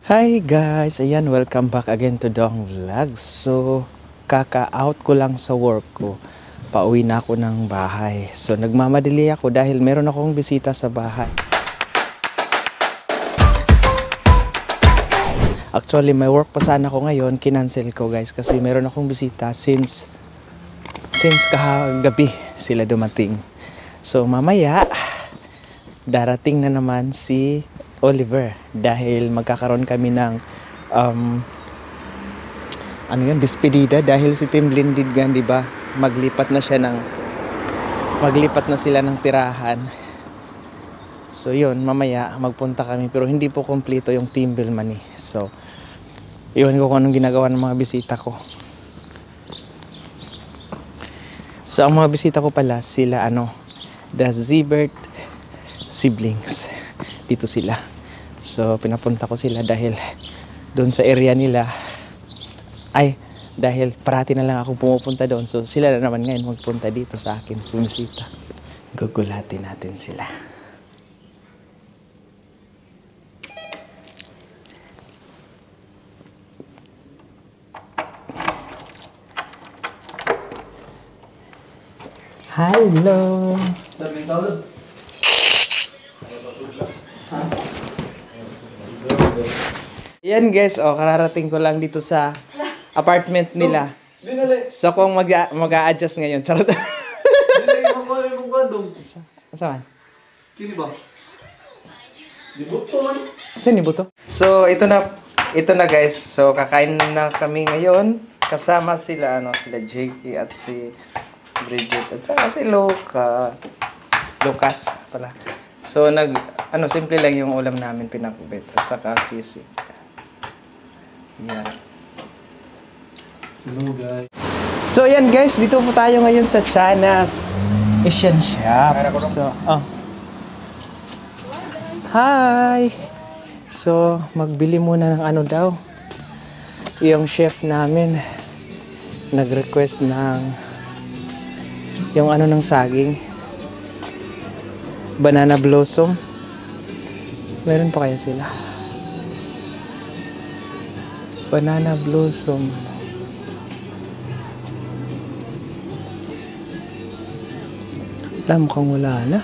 Hi guys! Ayan, welcome back again to Dong Vlogs. So, kaka-out ko lang sa work ko. Pauwi na ako ng bahay. So, nagmamadali ako dahil meron akong bisita sa bahay. Actually, may work pa sana ako ngayon. Kinancel ko guys kasi meron akong bisita since kahagabi sila dumating. So, mamaya, darating na naman si Oliver dahil magkakaroon kami ng despedida dahil si Team Lindigan, di ba? Maglipat na sila ng tirahan. So yun, mamaya magpunta kami pero hindi po kompleto yung Team Bilmani. So iwan ko kung anong ginagawa ng mga bisita ko. So ang mga bisita ko pala sila the Zibert siblings. Dito sila. So pinapunta ko sila dahil doon sa area nila dahil parati na lang ako pumupunta doon. So sila na naman ngayon magpunta dito sa akin, bumisita. Gugulatin natin sila. Hello. Yan guys, kararating ko lang dito sa apartment nila. So kung mag-a-adjust ngayon, charot. Saan? Kini ba? Saan ni Buto? So ito na guys. So kakain na kami ngayon kasama sila Jakey at si Bridget at saka si Lucas pala. So simple lang yung ulam namin, pinakubit at saka sisig. Yan. Hello guys. So yan guys, dito po tayo ngayon sa Chana's Asian Shop. So, hi! So, magbili muna ng daw. Yung chef namin nag-request ng yung ng saging. Banana blossom. Meron pa kaya sila? Banana blossom. Mukhang wala na.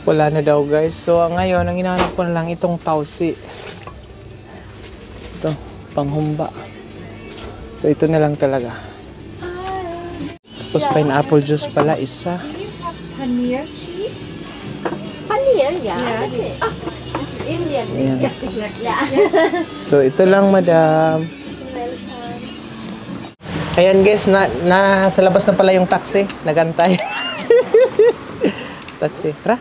Wala na daw guys. So ngayon, ang hinahanap ko na lang itong tausi. Ito, panghumba. So ito na lang talaga. Tapos pineapple juice pala, isa. Paneer cheese? Paneer, yeah. That's it. Indian. Ayan. Yes, yeah. So ito lang madam. Ayan guys, nasa labas na pala yung taxi. Nagantay. Taxi, tara.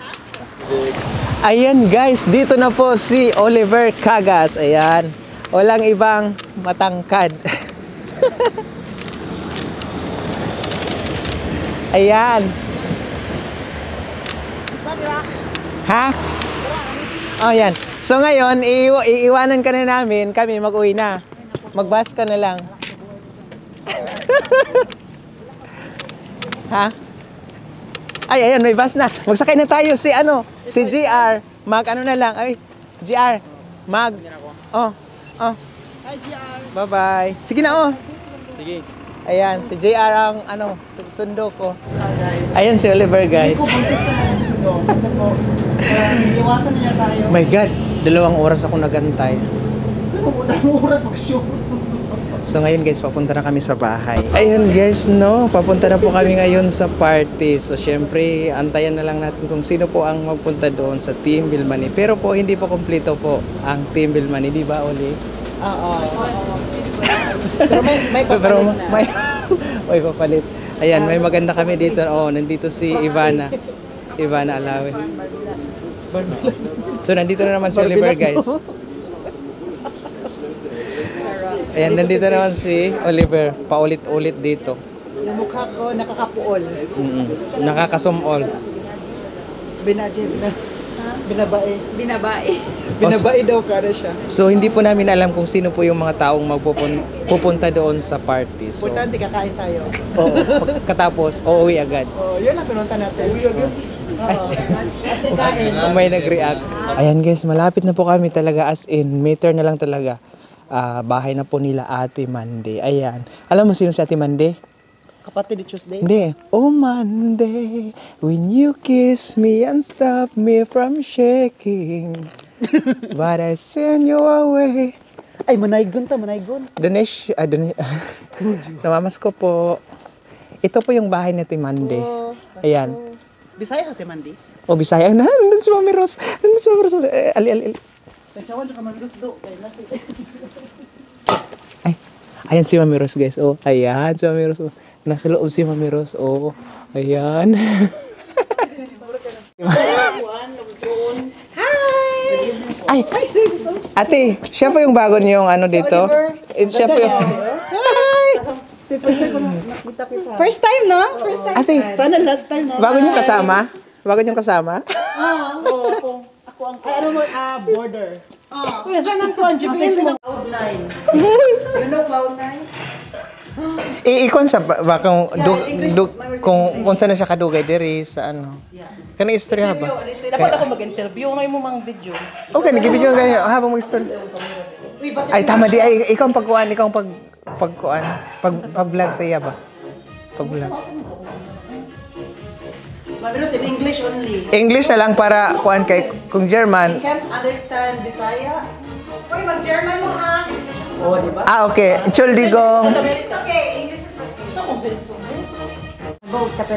Ayan guys, dito na po si Oliver Cagas. Ayan. Walang ibang matangkad. Ayan. Ha? Oh, yan. So ngayon, iiwanan ka na namin. Kami mag-uwi na. Mag-bus ka na lang. Ha? Ayan, may bus na. Magsakay na tayo si GR. Na lang. GR. Hi, GR. Bye-bye. Sige na, Sige. Ayan, si JR ang sundo ko. Ayan si Oliver guys. Kasi po, iwasan niya tayo. My God, 2 oras ako nagantay. Dalawang oras mag-show. So ngayon guys, papunta na kami sa bahay. Ayun guys, papunta na po kami ngayon sa party. So syempre, antayan na lang natin kung sino po ang magpunta doon sa Team Bilmani. Pero po, hindi po kompleto po ang Team Bilmani, di ba Oli? Oo. Pero may papalit na. May papalit. Ayan, may maganda kami dito. Nandito si Ivana Alawe. So nandito na naman si Oliver guys. Ayan, nandito naman si Oliver. Paulit-ulit dito. Yung mukha ko nakakapuol. Nakakasumol. Binabae daw kada siya. So hindi po namin alam kung sino po yung mga taong pupunta doon sa party. So, Importante kakain tayo. katapos, uuwi agad. Yun ang pinunta natin. Uwi agad? After kain. May nag-react. Ayan guys, malapit na po kami talaga as in. Meter na lang talaga. Bahay na po nila Ate Mande. Ayan. Alam mo sino si Ate Mande? Kapatid ni Tuesday. Hindi. Oh Monday, when you kiss me and stop me from shaking. But I send you away. Ay, manaygon ta, manaygon. Dinesh, namamas ko po. Ito po yung bahay ni Ate Mande. Ayan. Bisaya sa Timandi. O, Bisaya na. Nandun si Mami Ros. Nandun si Mami Ros. Ali. Kaya ka man gusto. Kaya natin. Ay, ayan si Mami Ros, guys. Oh, ayan si Mami Ros. Oh. Nasa loob si Mami Ros. Oh, ayan. Ay, ate, siya po yung bago niyong ano dito? Siya po yung... First time, no? First time. Ate, Sana last time, no? bago niyong kasama? Bago niyong kasama? Ay, ano mo, border. Saan ang kuhan? Sexy ng Cloud9. You know Cloud9? Iikon sa bakang kung saan na siya kadugay diri sa ano. Kana istorya ba? Dapat ako mag-interview. Ano mo mang video? Okay, nag-video ganyan habang mo istorya. Ay tama di ay ikaw ang pagkuan, ikaw ang pagkuan, pag-vlog sa iya ba? Pag-vlog. Mamiros in English only. English na lang para kuan kay kung German. Can't understand Bisaya. Uy, mag-German mo, ha? Oh, di ba? Okay, chuldigong. It's okay. English is okay.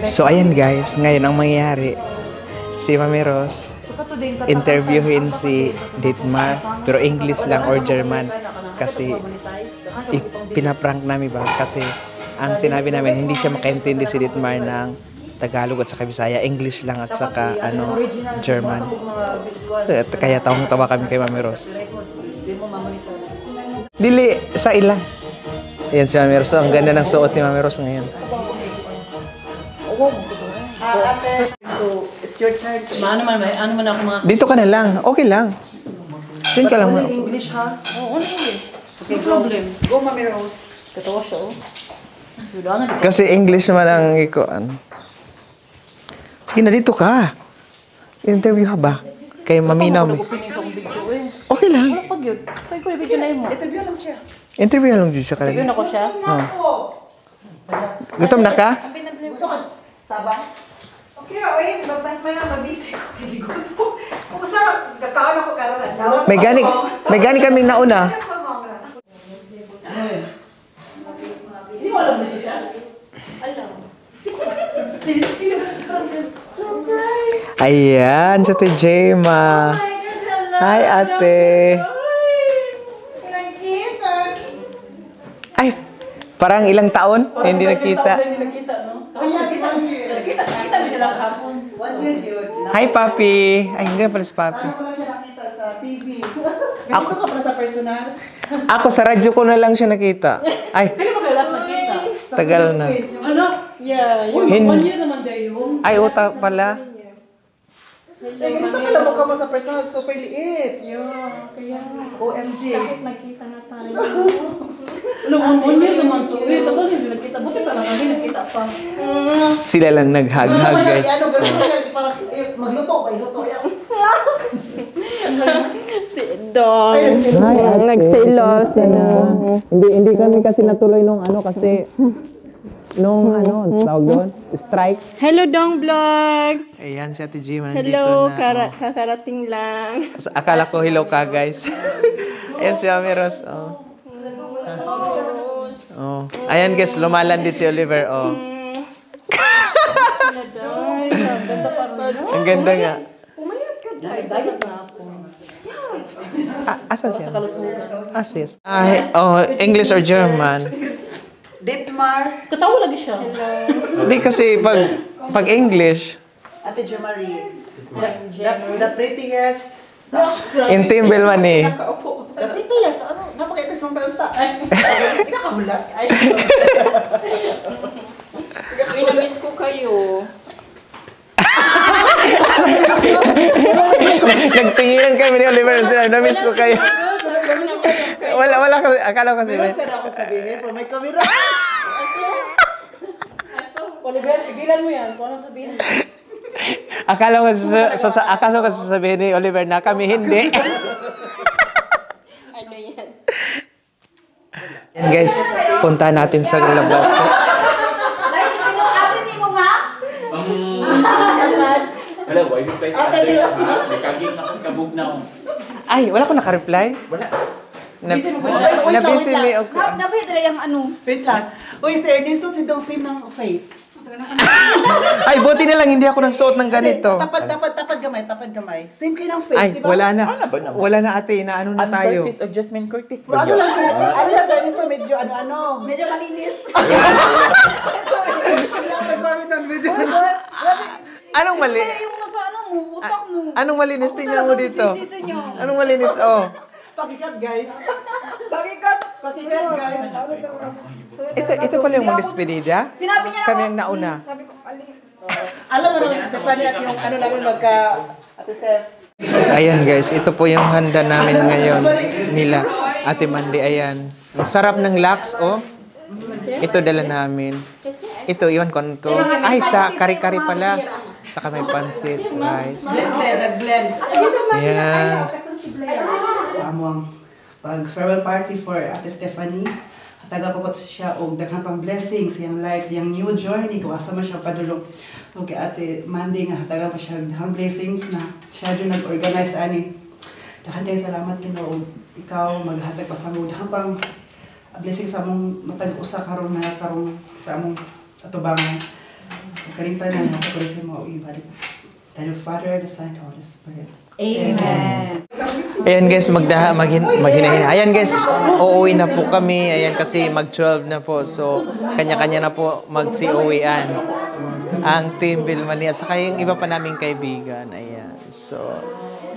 So ayan guys, ngayon ang mangyayari si Mami Ros interviewin si Ditmar pero English lang or German kasi pinaprank namin ba kasi ang sinabi namin hindi siya makaintindi si Ditmar ng Tagalog at saka Bisaya, English lang at saka ano German. Kaya tawang-tawa kami kay Mami Ros. Dili sa ila. Ayan si Mami Ros. Ang ganda ng suot ni Mami Ros ngayon. Ate, so it's your turn. Ano man ako mga... Dito ka na lang. Okay lang. Diyan ka lang. Only English, ha? Oo, ano yun? Okay, No problem. Go, Mami Rose. Katawa siya, oh. Kasi English naman ang ikuan. Sige na, dito ka. Interview ka ba? Kay Maminaw. Opening sa akong video, eh. Okay lang. Ano pag yun? Kaya ko na video na yun mo. Interview lang siya. Interview lang dito siya Yun kanina. ako siya. Gutom na ka? Gusto ka? Tabang? Okay, oy, babas may nga mabisi ko. Hiligot po. Kung saan, kakaon ako karoon. May gani kami nauna. Hindi mo alam na niya siya? Alam. Surprise! Ayan, si Ate Jema. Hi, ate. Nakikita. Ay, parang ilang taon na hindi nakita. Hindi nakita, no? Nakita mo siya lang kahapon. 1 year, dude. Hi, Papi. Ay, hindi pala si Papi. Saan ko lang siya nakita sa TV? Ganito ka pala sa personal? Ako, sa radyo ko na lang siya nakita. Ay, Kailan mo kayo last nakita? Sa tagal na. Philippines, yung- Ano? Yeah, yun. Hin- 1 year naman dyan yun. Ay, uta pala. Eh, ganito pala mukha mo sa personal. Super liit. Yeah, kaya. OMG. Nakita na tayo. Alam, 1 year naman so. Eh, tagal hindi nakita. Buti pa na kami nakita pa. Sila lang naghag-hag, guys. Ano, ganito yan. Parang, magluto. May luto. Ayan. Si Dong. Nagselos. Hindi kami kasi natuloy nung ano kasi nung ano, tawag doon, strike. Hello, Dong Vlogs! Ayan si Ate Jima nandito Hello, na. kakarating lang. Akala ko hello ka, guys. Ayan si Mami Ros. Oh. Oh. Ayan guys, lumalandi si Oliver. Oh. Ang ganda nga. Dagat na ako. Asan siya? Asis. English or German? Ditmar. Katawa lagi siya. Hindi kasi pag English, Ate Jo Marie. The prettiest. in Team Belmani. The prettiest. Ano? Napakita sa mga unta. Hindi ka kamulat. Uy, na-miss ko kayo. Nagtinginan kami ni Oliver. Na-miss ko kayo. Wala kasi. Akala ko kasi. Meron ka na ako sabihin. Pero may kamera. Oliver, igilan mo yan. Kung anong sabihin mo. Akala ko sasabihin ni Oliver na kami hindi. Ano yan? Yan guys, punta natin sa labas. Dahil pinag-atin ni mo nga? Wala, why you play sa address, ha? May kagig na kas kabog na ako. Ay, wala ko naka-reply. Wala. Nabisi mi ako. Nabidra yung ano. Wait lang. Uy, sir, this suit si Dong Sim ng face. Ay, buti na lang hindi ako nagsuot ng ganito. Tapat gamay. Same kayo ng face, Ay, di ba? wala na. Ano ba naman? Wala na ate, na ano na tayo. Curtis o Jasmine Curtis Ano lang, sir? Ano lang, sir? This na medyo ano. Medyo malinis. Nagsabi ng medyo. Anong mali? Yung nasa ano mo, utak mo. Anong malinis tingnan mo dito? Sisi nyo. Anong malinis? Oh. Pakikat, guys. Pakikat. Pakikat, guys. Ito pala yung mga despedida. Sinabi niya na Kami ako. ang nauna. Sabi ko, ali. Alam mo naman, Stephanie, at yung ano namin magka... Ate Steph. Ayan guys, ito po yung handa namin ngayon nila. Ate Mandy, ayan. Ang sarap ng lax, oh. Ito dala namin. Ito, iwan ko to. Ay, sa kari-kari pala. Saka may pansit, rice. Nag-blend. Ayan. Among pag-farewell party for Ate Stephanie. Taga po siya og daghang pang blessings siyang life, siyang new journey kung asa man siya padulong. Okay, Ate Mandy nga taga pa siya daghang blessings na siya jud nag-organize ani. Daghang kay salamat Ginoo ikaw maghatag pa sa mo daghang pang blessings sa among matag usa karon na karon sa among atubangan. Karinta na nato ko sa mo ibalik. Thank you Father, the Son, and the Holy Spirit. Amen. Ayan guys, maghinahin. Ayan guys, uuwi na po kami. Ayan kasi mag-12 na po. So, kanya-kanya na po mag-COE-an. Ang Team Vilmani at saka yung iba pa naming kaibigan. Ayan. So,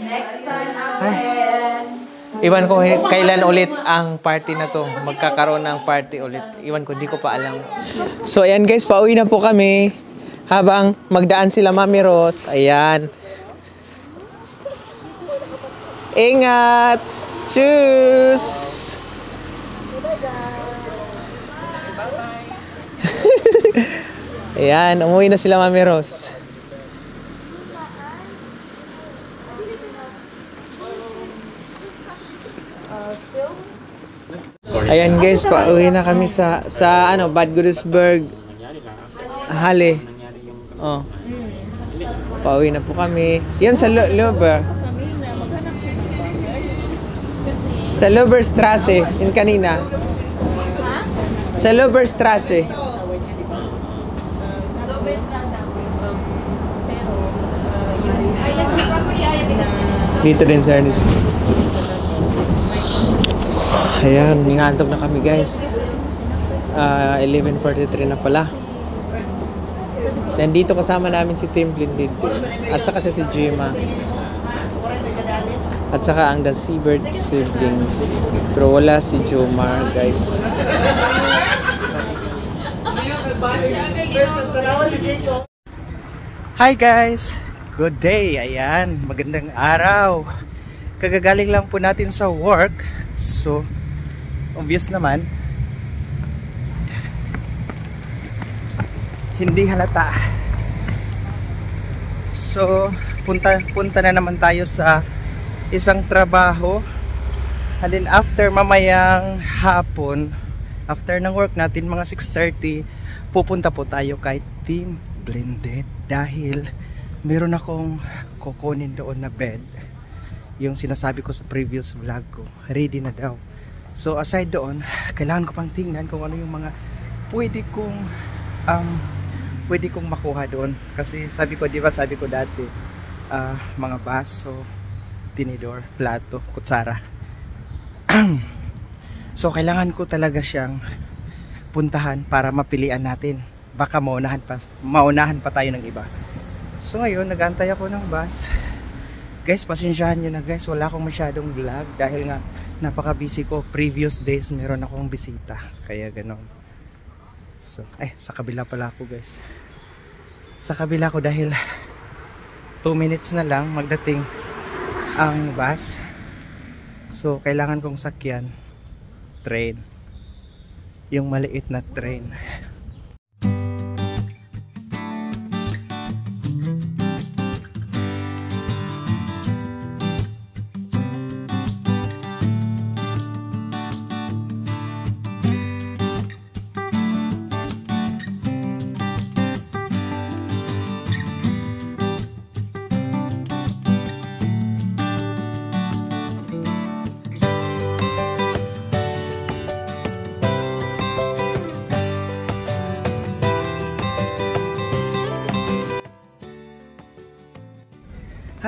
Next time natin. iwan ko kailan ulit ang party na to. Magkakaroon ng party ulit. Iwan ko, di ko pa alam. So, ayan guys, pauwi na po kami. Habang magdaan sila Mami Ros. Ayan. Ingat! Tschüss! Ayan, umuwi na sila Mami Ros. Ayan guys, pauwi na kami sa ano, Bad Godesberg. Hali. Oh. Pauwi na po kami. Yan sa Lover. Sa Loverstrasse, yun kanina. Sa Loverstrasse. Dito din sa Ernest. Ayan, ningantok na kami guys. 11:43 na pala. Nandito kasama namin si Tim Blindid. At saka si Tijima. At saka ang The Seabird siblings. Pero wala si Jomar, guys. Hi guys! Good day! Ayan, magandang araw. Kagagaling lang po natin sa work. So, obvious naman. Hindi halata. So, punta na naman tayo sa isang trabaho. And then after mamayang hapon, after ng work natin mga 6:30, pupunta po tayo kay Team Blended dahil meron akong kukunin doon na bed. Yung sinasabi ko sa previous vlog ko, ready na daw. So aside doon, kailangan ko pang tingnan kung ano yung mga pwede kong makuha doon. Kasi sabi ko, di ba sabi ko dati, mga baso, tinidor, plato, kutsara. So kailangan ko talaga siyang puntahan para mapilian natin. Baka maunahan pa tayo ng iba. So ngayon, nag-aantay ako ng bus. Guys, pasensyahan nyo na guys, wala akong masyadong vlog dahil nga napaka-busy ko. Previous days meron akong bisita, kaya ganon. So, sa kabila pala ako guys. Sa kabila ko dahil 2 minutes na lang magdating ang bus. So, kailangan kong sakyan train. Yung maliit na train.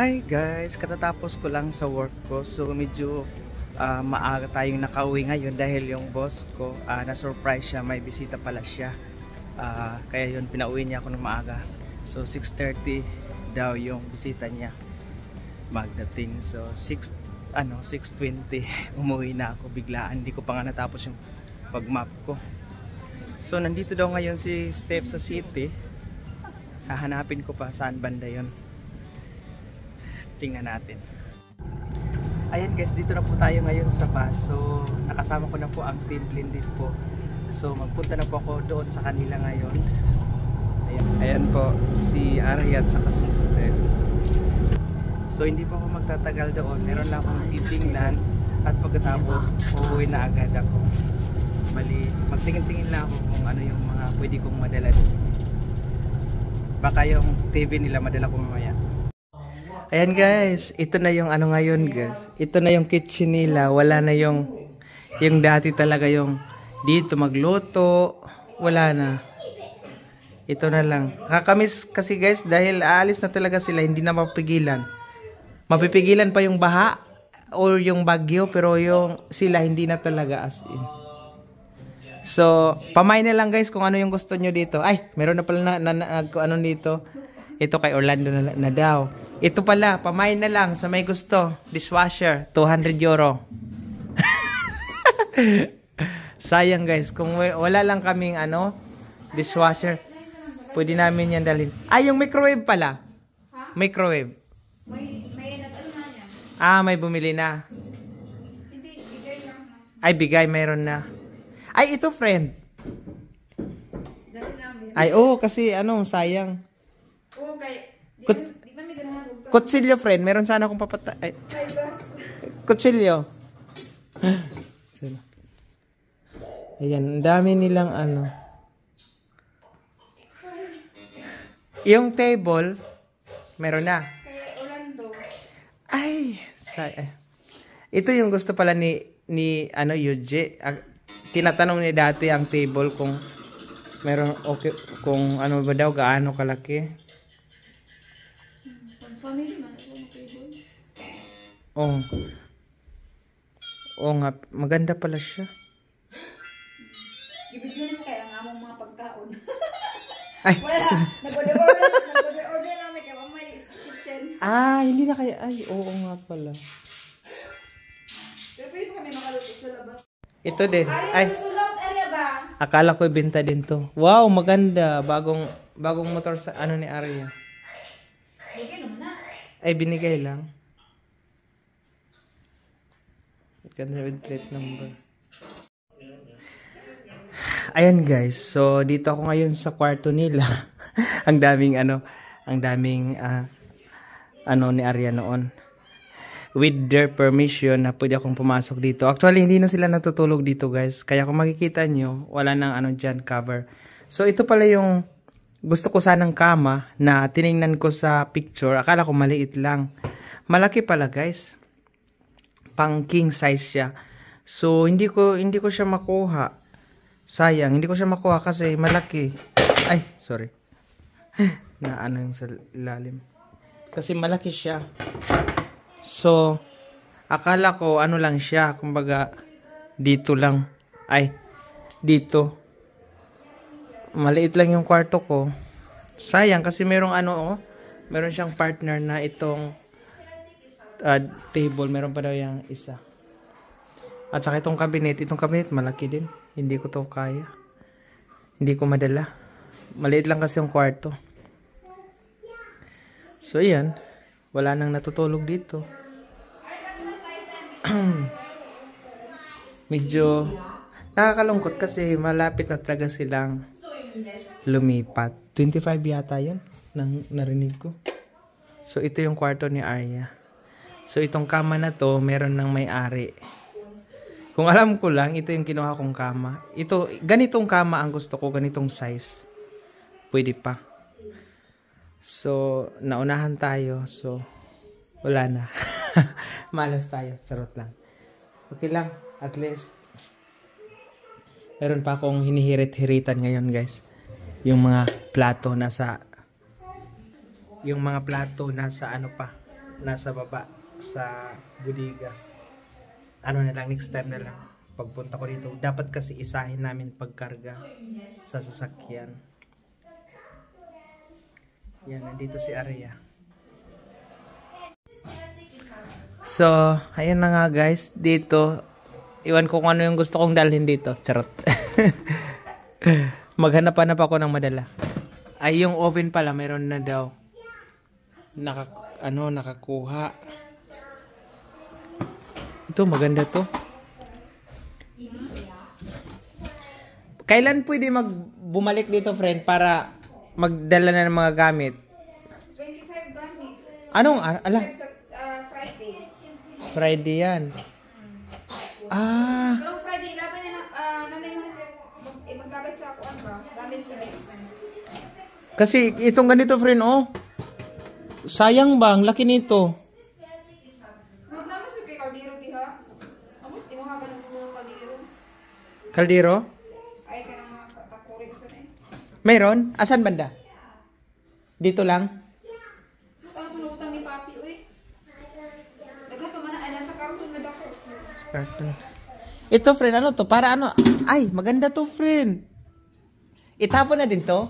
Hi guys, katatapos ko lang sa work ko, so medyo maaga tayong nakauwi ngayon dahil yung boss ko na-surprise siya, may bisita pala siya. Kaya yun, pinauwi niya ako ng maaga. So 6:30 daw yung bisita niya magdating. So 6:20 umuwi na ako biglaan, hindi ko pa nga natapos yung pag-map ko. So nandito daw ngayon si Steph sa city. Hahanapin ko pa saan banda yun. Tingnan natin. Ayan guys, dito na po tayo ngayon sa bus. So nakasama ko na po ang team blended po. So magpunta na po ako doon sa kanila ngayon. Ayan po si Arya at saka si Steph. So hindi po ako magtatagal doon. Meron lang akong titingnan at pagkatapos uuwi na agad ako. Bali, magtingin-tingin lang ako kung ano yung mga pwede kong madala. Baka yung TV nila madala ko mamaya. Ayan guys, ito na yung ano ngayon guys. Ito na yung kitchen nila. Wala na yung dati talaga yung dito magluto. Wala na. Ito na lang. Nakakamiss kasi guys dahil aalis na talaga sila. Hindi na mapigilan. Mapipigilan pa yung baha or yung bagyo pero yung sila hindi na talaga as in. So, pamay na lang guys kung ano yung gusto nyo dito. Ay, meron na pala ano dito. Ito kay Orlando na daw. Ito pala, pamay na lang sa may gusto. Dishwasher, 200 euro. Sayang guys, kung wala lang kaming dishwasher, pwede namin yan dalhin. Ay, yung microwave pala. Microwave. May nag-ano na yan. May bumili na. Hindi, bigay lang. Ay, bigay, mayroon na. Ay, ito friend. Dahil namin. Ay, kasi sayang. Oo, kay... Di ba may ganahan? Kutsilyo friend, meron sana akong papatay. Kutsilyo. Ayan, ang dami nilang Yung table, meron na. Kay Orlando. Ay, ito yung gusto pala ni Yuji. Tinatanong ni dati ang table kung meron okay, kung ano ba daw gaano kalaki. Family man ako ng table. Nga, maganda pala siya. Ibigyan mo kaya ang among mga pagkaon. Ay, Wala, nag-order lang may kaya may kitchen. hindi na kaya. Ay, oo nga pala. Pero pwede kami makaluto sa labas. Ito din. Ay, susulot, area ba? Akala ko ibenta din to. Wow, maganda. Bagong motor sa ni Arya. Bigyan mo na. Ay, binigay lang. Ganda with plate number. Ayan guys, so dito ako ngayon sa kwarto nila. ang daming ni Arya noon. With their permission na pwede akong pumasok dito. Actually, hindi na sila natutulog dito guys. Kaya kung makikita nyo, wala nang dyan cover. So ito pala yung gusto ko sanang kama na tiningnan ko sa picture. Akala ko maliit lang. Malaki pala guys. Pang king size siya. So hindi ko siya makuha. Sayang, hindi ko siya makuha kasi malaki. Ay, sorry. Na yung sa ilalim. Kasi malaki siya. So, akala ko lang siya, kumbaga dito lang. Ay, dito. Maliit lang yung kwarto ko. Sayang kasi merong meron siyang partner na itong table, meron pa daw yung isa. At saka itong cabinet malaki din. Hindi ko to kaya. Hindi ko madala. Maliit lang kasi yung kwarto. So, yan. Wala nang natutulog dito. Medyo nakakalungkot kasi malapit na talaga silang lumipat. 25 yata yun nang narinig ko. So ito yung kwarto ni Arya. So itong kama na to meron ng may-ari. Kung alam ko lang, ito yung kinuha kong kama. Ganitong kama ang gusto ko, ganitong size. Pwede pa. So, naunahan tayo. So, wala na. Malas tayo. Charot lang. Okay lang. At least, meron pa akong hinihirit-hiritan ngayon, guys. Yung mga plato nasa ano pa. nasa baba sa bodega. Ano na lang, next time na lang. Pagpunta ko dito, dapat kasi isahin namin pagkarga sa sasakyan. Yan, nandito si Arya. So, ayan na nga guys. Dito, iwan ko kung ano yung gusto kong dalhin dito. Charot. Maghanap-hanap ako ng madala. Ay, yung oven pala, meron na daw. Nakakuha. Ito, maganda to. Kailan pwede bumalik dito, friend, para magdala na ng mga gamit? 25 gamit. Anong, ala? Friday. Friday yan. Ah, Pero Friday, laban na maglabay sa ako, ba? Gamit sa basement. kasi itong ganito, friend, oh. Sayang ba? Ang laki nito. Naman sa kay Caldero, diha? Di mo nga ba ng Caldero? Kaldero? Ay, ka ng mga kakurik sa na eh. Meron? Asan banda? Dito lang? Saan pulutang ni Papi, uy? Daghan pa man na sa karton na dako. Sa carton. Ito, friend, ano to? Para ano? Ay, maganda to, friend. Itapon na din to?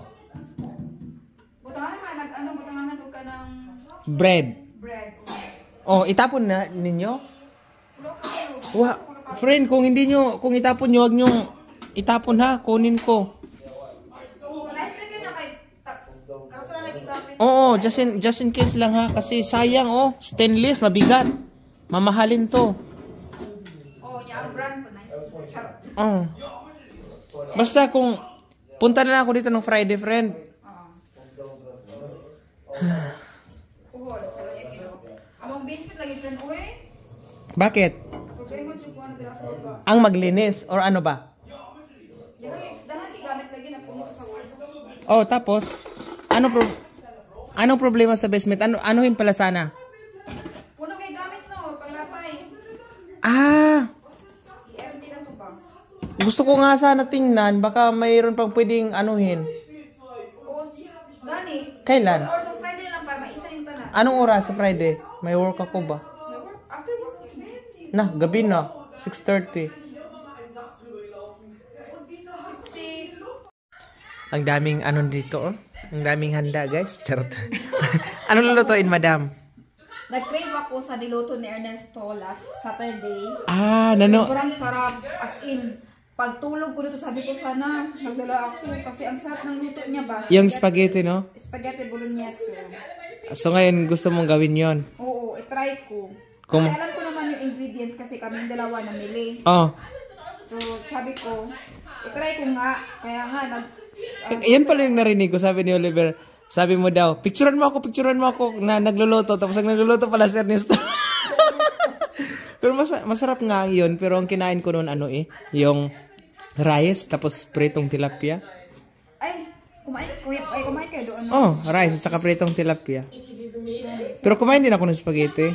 Butangan ka, butangan na ka ng Bread. bread. Oh, itapon na ninyo? Friend, kung itapon nyo, wag nyo itapon ha, kunin ko. Nice lagi na kay kaso na lagi gamit. Oo, just in case lang ha, kasi sayang oh, stainless, mabigat. Mamahalin to. Oh, yeah, ang brand po nice. Charot. Oh. Basta kung punta na lang ako dito ng Friday, friend. Uhol, pero ito. Among basement lagi friend, uy. Bakit? Problema jud ko na dira sa baba. Ang maglinis or ano ba? Dahan ti gamit lagi na puno sa wall. Oh, tapos anong problema sa basement? Anuhin pala sana? Puno kay gamit no, panglapay. Ah, Empty na to ba? gusto ko nga sana tingnan, baka mayroon pang pwedeng anuhin. O gani. Kailan? Or sa Friday lang para maisahin pa na. Anong oras sa Friday? May work ako ba? After work. Na, gabi na. 6:30. Ang daming ano dito, oh. Ang daming handa, guys. Charot. Anong lulutuin, madam? Nag-crave ako sa niluto ni Ernesto last Saturday. Ah, nano. Sobrang sarap. As in, pagtulog ko dito, sabi ko sana, magdala ako. Kasi ang sarap ng luto niya ba? Yung spaghetti, no? Spaghetti bolognese. So, ngayon gusto mong gawin yon. Oo, itry ko. Kung- Kasi alam ko naman yung ingredients kasi kaming dalawa namili. Oh. So, sabi ko, itry ko nga. Kaya nga, Yan pala yung narinig ko, sabi ni Oliver. Sabi mo daw, picturean mo ako na nagluluto. Tapos ang nagluluto pala si Ernesto. Pero masarap nga yun. Pero ang kinain ko noon, yung rice, tapos pritong tilapia. ay, kumain kayo doon. Oh, rice, at saka pritong tilapia. Pero kumain din ako ng spaghetti.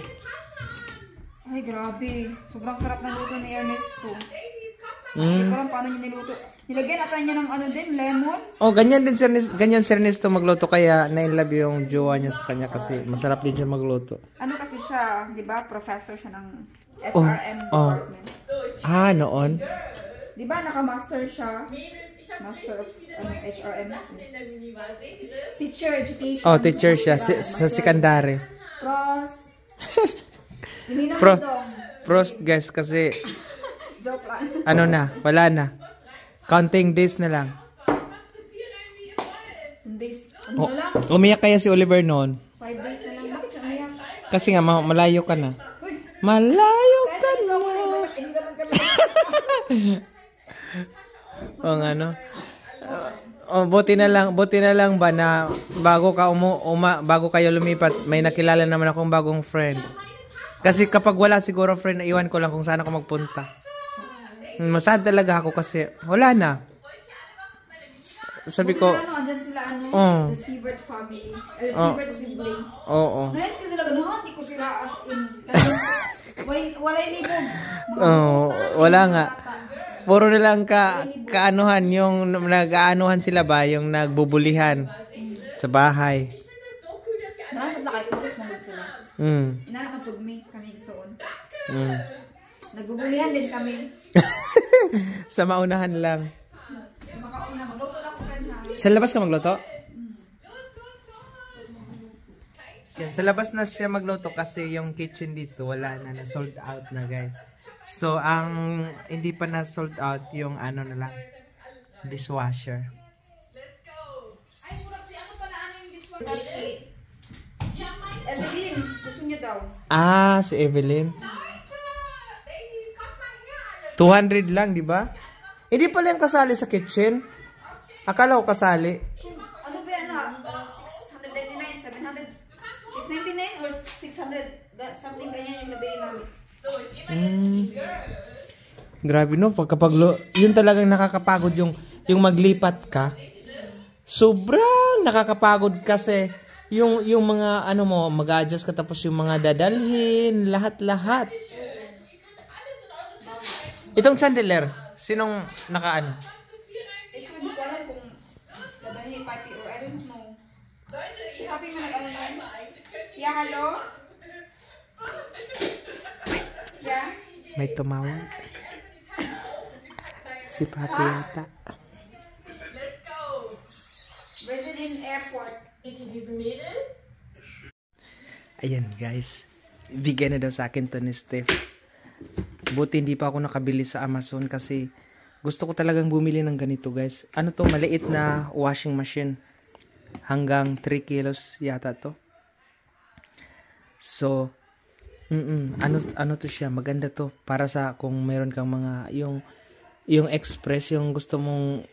Ay, grabe. Sobrang sarap ng luto ni Ernesto. Mm. Hindi ko alam paano niya niluto. Nilagyan ata niya ng ano din, lemon. Oh, ganyan din ganyan si Ernesto magluto, kaya na-inlove yung jowa niya sa kanya kasi masarap din siya magluto. Ano kasi siya, di ba? Professor siya ng Oh, SRM oh. department. Ah, noon. Di ba naka-master siya? Master of HRM. Teacher education. Oh, teacher siya sa secondary. Prost. Hindi na Pro. dong. Prost, guys, kasi Joke lang. ano na, wala na. Counting days na lang. Days. Ano na lang? Umiyak kaya si Oliver noon. 5 days na lang. Bakit siya umiyak? Kasi nga, malayo ka na. Uy! Malayo Kahit ka hindi na. ako hindi naman kami. O ano? Buti na lang ba na bago kayo lumipat, may nakilala naman akong bagong friend. Kasi kapag wala siguro friend, iwan ko lang kung saan ako magpunta. Masad talaga ako kasi wala na. Sabi ko, Andyan sila, Oh. the Siebert family. The Siebert siblings. oo. Nais ko sila, hindi ko sila as in. Kasi, walay libog. Oh, wala nga. Puro nilang kaanuhan, yung nag-aanuhan sila ba, yung nagbubulihan sa bahay. Marami sa kahit ulis mo sila. Inana ka pugmi kami soon. Mm. Nagbubulihan din kami. Sa maunahan lang. So makauna magluto na ko friend ha. Sa labas ka magluto? Yan, sa labas na siya magluto kasi yung kitchen dito wala na sold out na guys. So ang hindi pa na sold out yung ano na lang dishwasher. Evelyn, gusto niya daw. Ah, si Evelyn. 200 lang, di ba? Hindi pala yung kasali sa kitchen. Akala ko kasali. Ano ba yan na? 699, 700, 699 or 600, something ganyan yung nabili namin. Grabe no, yun talagang nakakapagod yung maglipat ka. Sobrang nakakapagod kasi yung mga ano mo, mag-adjust ka tapos yung mga dadalhin, lahat-lahat. Itong chandelier, sinong nakaano? Ito hindi ko alam kung dadalhin ni Papi or I don't know. Si Papi mo nag-ano yan? Yeah, hello? Yeah? May tumawag. Si Papi yata. Brazilian Airport. Ayan guys, bigyan na daw sa akin to ni Steph. Buti hindi pa ako nakabili sa Amazon kasi gusto ko talagang bumili ng ganito guys. Ano to, maliit na washing machine. Hanggang 3 kilos yata to. So, ano to siya, maganda to. Para sa kung meron kang mga, yung express, yung gusto mong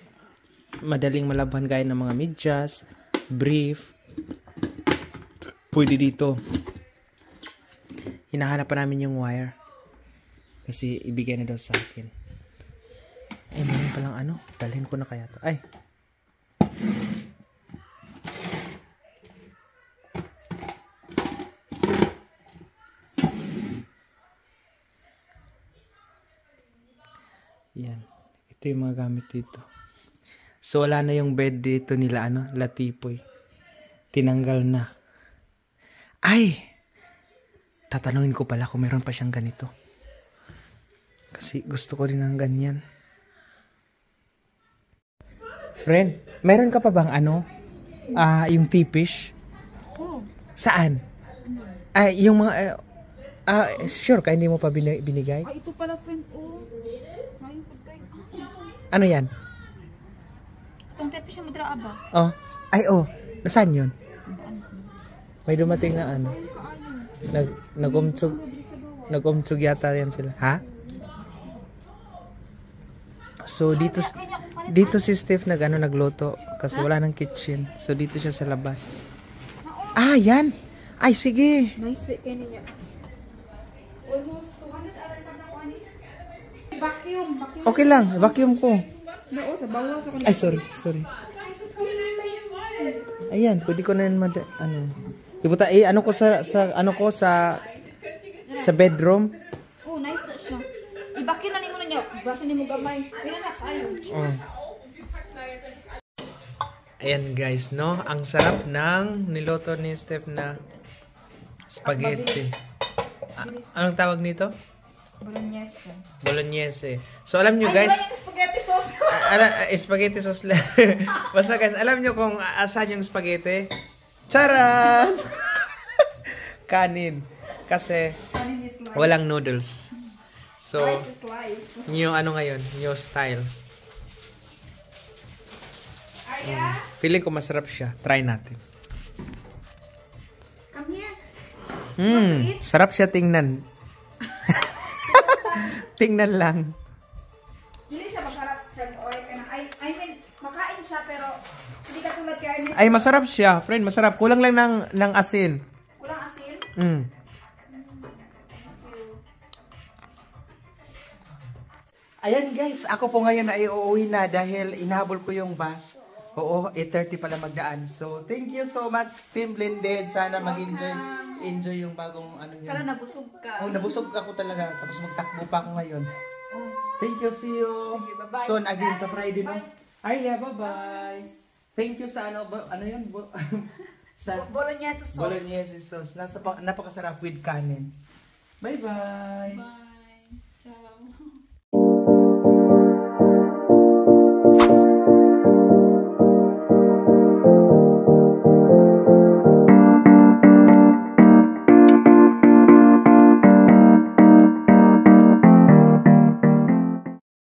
madaling malabhan gaya ng mga medyas, brief. Pwede dito. Hinahanap pa namin yung wire. Kasi ibigay na daw sa akin. Ay, meron palang ano. Dalhin ko na kaya to. Ay. Yan. Ito yung mga gamit dito. So, wala na yung bed dito nila, Latipoy. Tinanggal na. Ay! Tatanungin ko pala kung meron pa siyang ganito. Kasi gusto ko rin ng ganyan. Friend, meron ka pa bang yung tipish? Saan? Ay, yung mga, sure ka, hindi mo pa binigay? Ay, ito pala friend, oh. Sayang pagkain. Ano yan? Itong tepe siya madra ba? Oh. Ay, oh. Nasaan yun? May dumating na Nag-umtsug yata yan sila. Ha? So, dito si Steph nagluto. Kasi wala ng kitchen. So, dito siya sa labas. Ah, yan! Ay, sige! Nice bit kayo niya. Almost 200 other pa na ko ani. Vacuum. Okay lang, vacuum ko. Oo, sa bawas ako. Ay, sorry. Ayan, pwede ko na yan Ibuta, ano ko sa bedroom. Oh, nice na siya. I-vacuum na nimo na niya. Brush na nimo gamay. Pila na tayo. Oh. Ayan guys, no? Ang sarap ng niloto ni Steph na spaghetti. Anong tawag nito? Bolognese. Bolognese. So alam nyo guys, Ay, yung spaghetti sauce. spaghetti sauce lang. Basta guys, alam nyo kung asan yung spaghetti? Charan! Kanin. Kasi walang noodles. So, new new style. Feeling ko masarap siya. Try natin. Come here. Sarap siya tingnan. Tingnan lang. Hindi siya masarap friend oil. I mean, makain siya pero hindi ka tulad kay Ernest. Ay, masarap siya, friend. Masarap. Kulang lang ng asin. Kulang asin? Ayan guys, ako po ngayon ay uuwi na dahil inahabol ko yung bus. Oo, 8:30 pala magdaan. So, thank you so much, Team Blended. Sana mag-enjoy yung bagong yun. Sana nabusog ka. Oh, nabusog ako talaga. Tapos magtakbo pa ako ngayon. Oh. Thank you, see you. Sige, bye-bye. Soon again sa Friday, no? Arya, bye-bye. Thank you sa ano yun? sa Bolognese sauce. bolognese sauce. Napakasarap with kanin. Bye-bye! Bye.